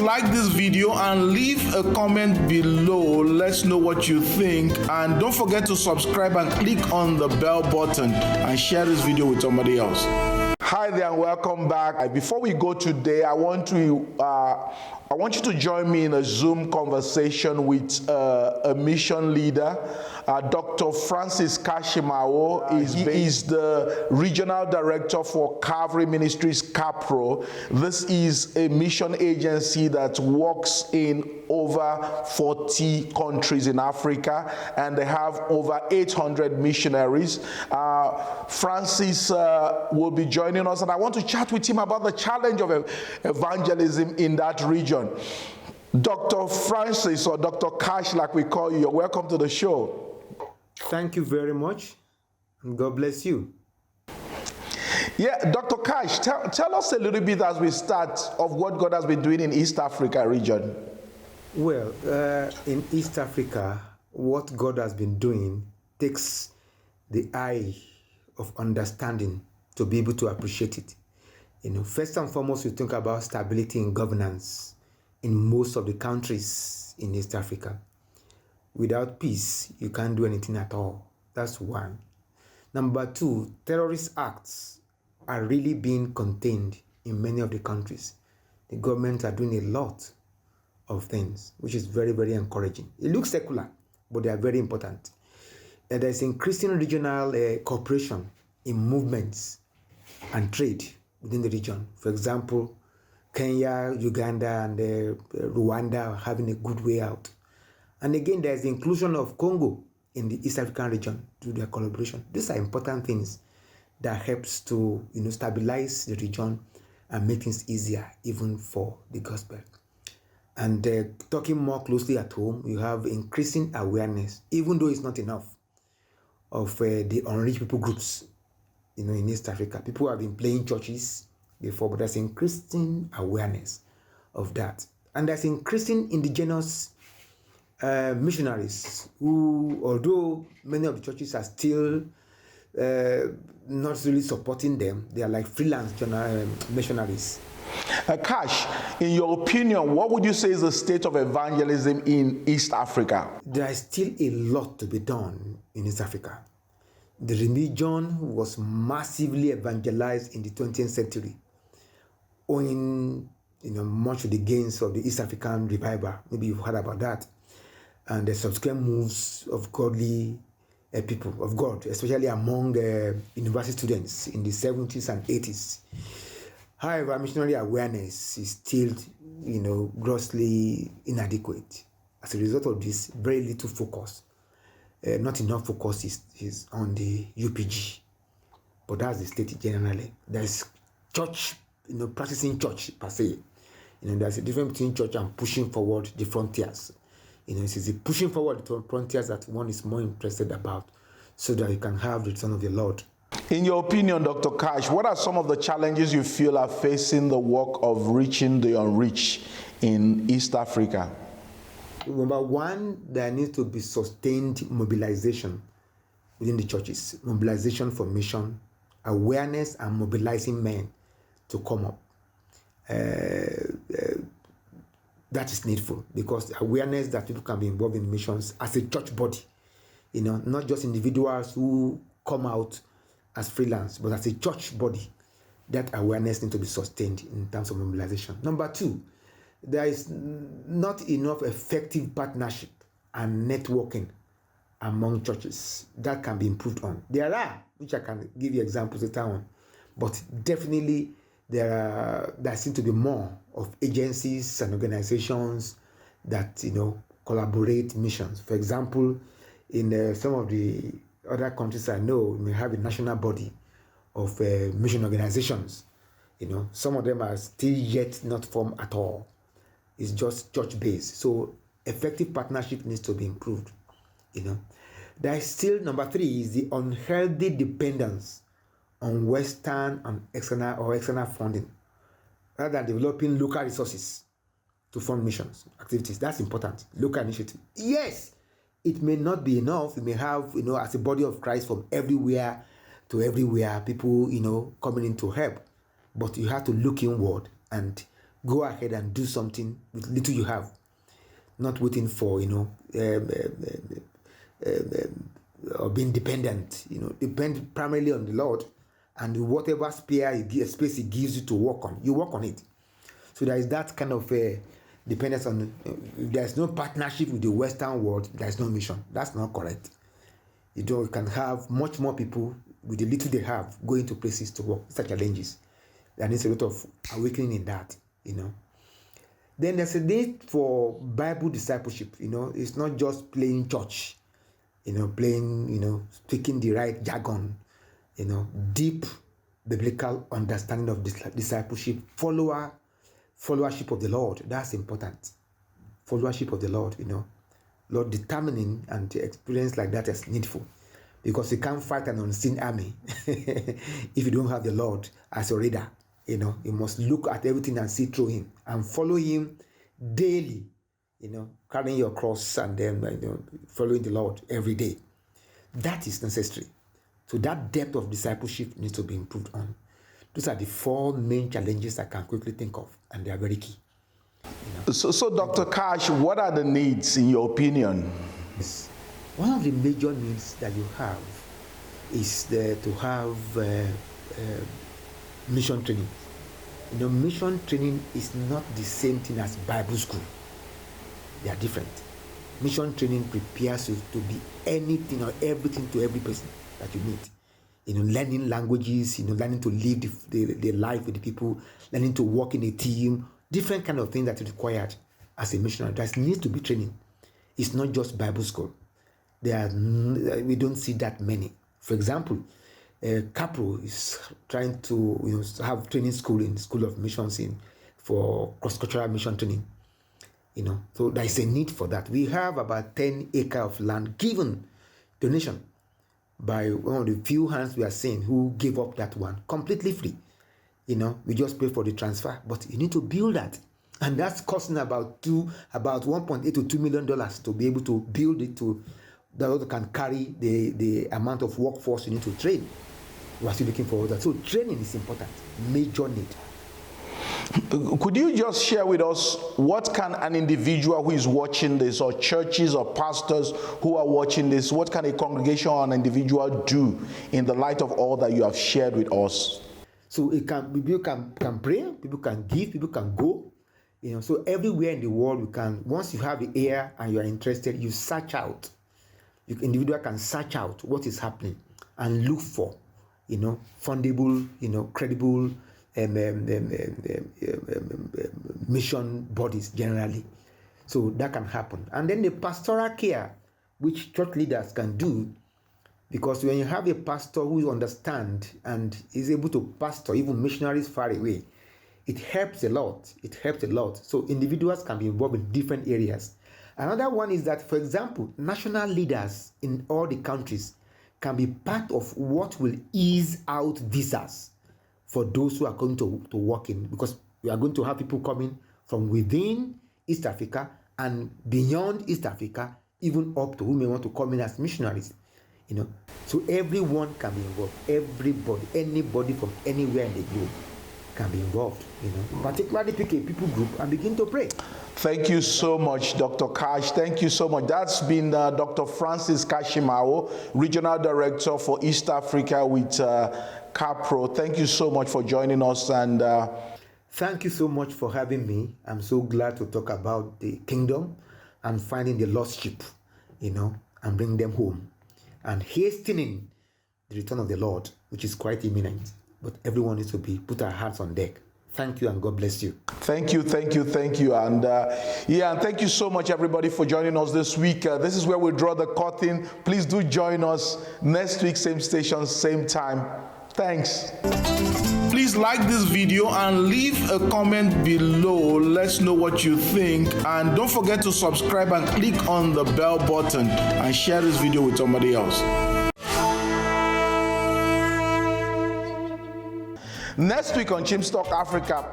like this video and leave a comment below. Let's know what you think, and don't forget to subscribe and click on the bell button and share this video with somebody else. Hi there and welcome back. Before we go today, I want you to join me in a Zoom conversation with a mission leader, Dr. Francis Kashimawo. He is the regional director for Calvary Ministries, CAPRO. This is a mission agency that works in over 40 countries in Africa, and they have over 800 missionaries. Francis will be joining us, and I want to chat with him about the challenge of evangelism in that region. Dr. Francis, or Dr. Cash, like we call you, you're welcome to the show. Thank you very much, and God bless you. Yeah, Dr. Cash, tell us a little bit as we start of what God has been doing in East Africa region. Well, in East Africa, what God has been doing takes the eye of understanding to be able to appreciate it. First and foremost, we think about stability and governance in most of the countries in East Africa. Without peace, you can't do anything at all. That's one. Number two, terrorist acts are really being contained in many of the countries. The governments are doing a lot of things, which is very, very encouraging. It looks secular, but they are very important. There's increasing regional cooperation in movements and trade within the region. For example, Kenya, Uganda, and Rwanda are having a good way out. And again, there's the inclusion of Congo in the East African region through their collaboration. These are important things that helps to stabilize the region and make things easier even for the gospel. And talking more closely at home, you have increasing awareness, even though it's not enough, of the unreached people groups, in East Africa. People have been playing churches before, but there's increasing awareness of that. And there's increasing indigenous missionaries who, although many of the churches are still not really supporting them, they are like freelance missionaries. Cash, in your opinion, what would you say is the state of evangelism in East Africa? There is still a lot to be done in East Africa. The religion was massively evangelized in the 20th century, owing much of the gains of the East African revival. Maybe you've heard about that. And the subsequent moves of godly people, of God, especially among university students in the 70s and 80s. However, missionary awareness is still, grossly inadequate. As a result of this, very little focus, not enough focus is on the UPG. But that's the state generally. There's church, practicing church per se. There's a difference between church and pushing forward the frontiers. It's the pushing forward the frontiers that one is more interested about, so that you can have the return of the Lord. In your opinion, Dr. Cash, what are some of the challenges you feel are facing the work of reaching the unreached in East Africa? Number one, there needs to be sustained mobilization within the churches. Mobilization for mission, awareness, and mobilizing men to come up. That is needful, because awareness that people can be involved in missions as a church body, not just individuals who come out as freelance, but as a church body, that awareness needs to be sustained in terms of mobilization. Number two, there is not enough effective partnership and networking among churches. That can be improved on. There are, which I can give you examples later on, but definitely there seem to be more of agencies and organizations that collaborate missions. For example, in some of the other countries I know, we may have a national body of mission organizations. Some of them are still yet not formed at all. It's just church-based. So effective partnership needs to be improved. There is still, number three, is the unhealthy dependence on Western and external funding, rather than developing local resources to fund missions activities. That's important. Local initiative. Yes, it may not be enough. We may have, as a body of Christ, from everywhere to everywhere, people, coming in to help. But you have to look inward and Go ahead and do something with little you have, not waiting for, or being dependent. Depend primarily on the Lord, and whatever space He gives you to work on, you work on it. So there is that kind of dependence on. If there is no partnership with the Western world, there is no mission. That's not correct. You can have much more people with the little they have going to places to work. These are challenges. There needs a lot of awakening in that. Then there's a need for Bible discipleship. It's not just playing church. Speaking the right jargon. Deep biblical understanding of discipleship, followership of the Lord. That's important. Followership of the Lord. Lord determining and experience like that is needful, because you can't fight an unseen army if you don't have the Lord as your leader. You must look at everything and see through Him and follow Him daily. Carrying your cross and then following the Lord every day. That is necessary. So that depth of discipleship needs to be improved on. Those are the 4 main challenges I can quickly think of, and they are very key. So Dr. Kash, what are the needs in your opinion? Yes. One of the major needs that you have is to have mission training. Mission training is not the same thing as Bible school. They are different. Mission training prepares you to be anything or everything to every person that you meet. Learning languages, learning to live the life with the people, learning to work in a team, different kind of things that is required as a missionary. There needs to be training. It's not just Bible school. We don't see that many. For example, CAPRO is trying to have training school in School of Missions for cross-cultural mission training. So there is a need for that. We have about 10 acres of land given donation by one of the few hands we are seeing who gave up that one completely free. We just pay for the transfer, but you need to build that, and that's costing about $1.8 to $2 million to be able to build it to that can carry the amount of workforce you need to train. We are still looking for that. So training is important, major need. Could you just share with us what can an individual who is watching this, or churches or pastors who are watching this, what can a congregation or an individual do in the light of all that you have shared with us? So people can pray, people can give, people can go. So everywhere in the world you can. Once you have the ear and you are interested, you search out. The individual can search out what is happening and look for, fundable, credible mission bodies generally. So that can happen. And then the pastoral care, which church leaders can do, because when you have a pastor who understands and is able to pastor even missionaries far away, it helps a lot. So individuals can be involved in different areas. Another one is that, for example, national leaders in all the countries can be part of what will ease out visas for those who are going to work in, because we are going to have people coming from within East Africa and beyond East Africa, even up to who may want to come in as missionaries. So everyone can be involved. Everybody, anybody from anywhere in the globe can be involved. Particularly pick a people group and begin to pray. Thank you so much, Dr. Kash. Thank you so much. That's been Dr. Francis Kashimawo, Regional Director for East Africa with CAPRO. Thank you so much for joining us. And thank you so much for having me. I'm so glad to talk about the kingdom and finding the lost sheep, and bring them home and hastening the return of the Lord, which is quite imminent. But everyone needs to put our hands on deck. Thank you, and God bless you. Thank you. And and thank you so much, everybody, for joining us this week. This is where we draw the curtain. Please do join us next week, same station, same time. Thanks. Please like this video and leave a comment below. Let's know what you think. And don't forget to subscribe and click on the bell button and share this video with somebody else. Next week on Chimstock Africa.